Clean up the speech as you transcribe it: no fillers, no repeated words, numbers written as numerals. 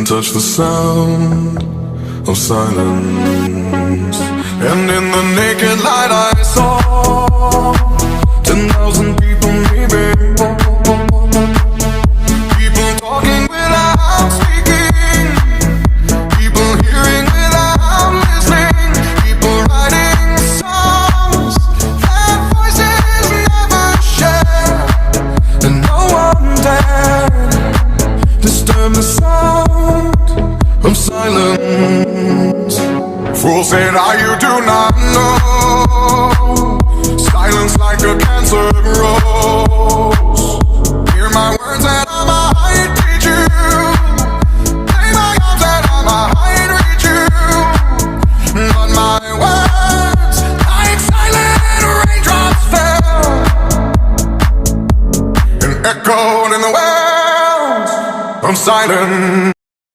can touch the sound of silence. And in the naked light I saw 10,000 people maybe, people talking without speaking, people hearing without listening, people writing songs that voices never share, and no one dared disturb the sound of silence. Fool said, you do not know. Silence like a cancer grows. Hear my words and I might teach you. Play my arms and I might reach you. But my words, like silent raindrops, fell and echoed in the wells of silence.